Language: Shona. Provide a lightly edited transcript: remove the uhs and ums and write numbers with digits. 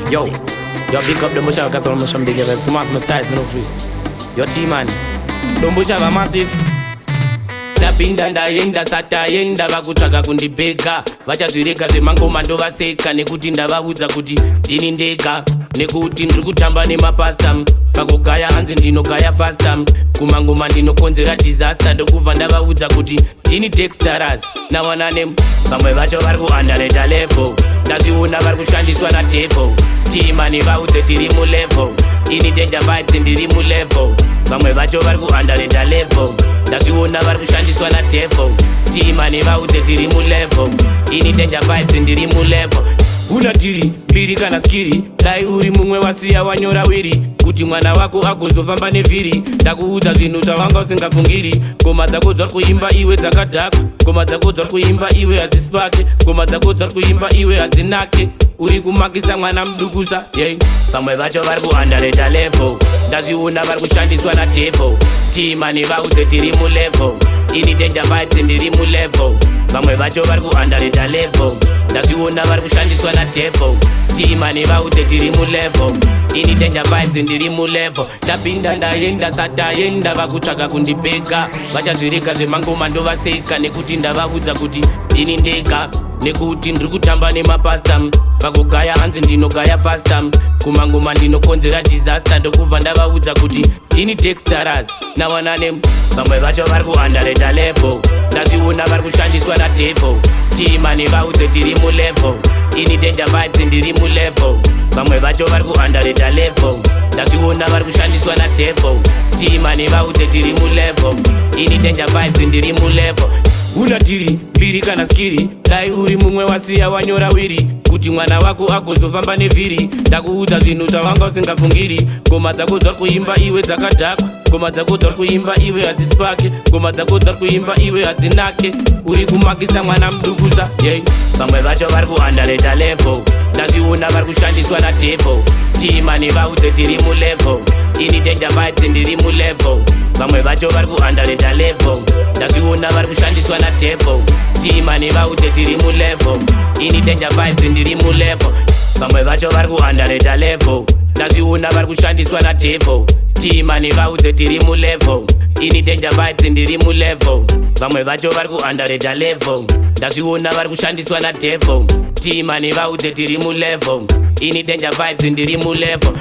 Yo, yo pick up the bush out, cause I'm gonna big events. Come on, my styles, no free. Yo, T-man, don't bush have a massive. Ndapinda ndaenda sataenda vakutsvaga kundibheka vachazvirega zvemangoma ndovaseka nekuti ndavaudza kuti ndini ndega nekuti ndiri kutamba nemapasta pakugaya hanzi ndinogaya fasta kumangoma ndinokonzera disaster ndokubva ndavaudza kuti ndini Dexterus nawananem vamwe vacho vari kuunderrate level ndazviona vari kushandiswa nadevo timani vaudze tiri mulevel ini danger vibes ndiri mulevel vamwe vacho vari kuunderrate level ndazviona vari kushandiswa nadevo timani vaudze tiri mulevel ini danger vibes ndiri mulevel una tiri mbiri kana skiri dai uri mumwe wasiya wanyora wiri kuti mwana wako agozofamba nevhiri ndakuudza zvinhu zvawanga usingafungiri ngoma dzako dzari kuimba iwe dzakadhaka ngoma dzako dzari kuimba iwe hadzisipake ngoma dzako dzari kuimba iwe hadzinake uri kumakisa mwana mudukusa yei vamwe vacho vari kuunderrate level ndazviona vari kushandiswa nadevo timani vaudze tiri mulevel ini danger vibes ndiri mulevel vamwe vacho vari kuunderrate level ndazviona vari kushandiswa nadevo timani vaudze tiri mulevel ini danger vibes ndiri mulevel ndapinda ndaenda sataenda vakutsvaga kundibheka vachazvirega zvemangoma ndovaseka nekuti ndavaudza kuti ndini ndega nekuti ndiri kutamba nemapasta pakugaya hanzi ndinogaya fasta kumangoma ndinokonzera disaster ndokubva ndavaudza kuti ndini Dexterus nawananem vamwe vacho vari kuunderrate level ndazviona vari kushandiswa nadevo timani vaudze tiri mulevel ini danger vibes ndiri mulevel vamwe vacho vari kuunderrate level ndazviona vari kushandiswa nadevo timani vaudze tiri mulevel ini danger vibes ndiri mulevel una tiri mbiri kana skiri dai uri mumwe wasiya wanyora wiri kuti mwana wako agozofamba nevhiri ndakuudza zvinhu zvawanga usingafungiri ngoma dzako dzari kuimba iwe dzakadhaka ngoma dzako dzari kuimba iwe hadzisipake ngoma dzako dzari kuimba iwe hadzinake uri kumakisa mwana mudukusa yei vamwe vacho vari kuunderrate level ndazviona vari kushandiswa nadevo timani vaudze tiri mulevel ini danger vibes ndiri mulevel vamwe vacho vari kuunderrate level ndazviona vari kushandiswa nadevo timani vaudze tiri mulevel ini danger vibes ndiri mulevel vamwe vacho vari kuunderrate level ndazviona vari kushandiswa nadevo timani vaudze tiri mulevel ini danger vibes ndiri mulevel vamwe vacho vari kuunderrate level ndazviona vari kushandiswa nadevo timani vaudze tiri mulevel ini danger vibes ndiri mulevel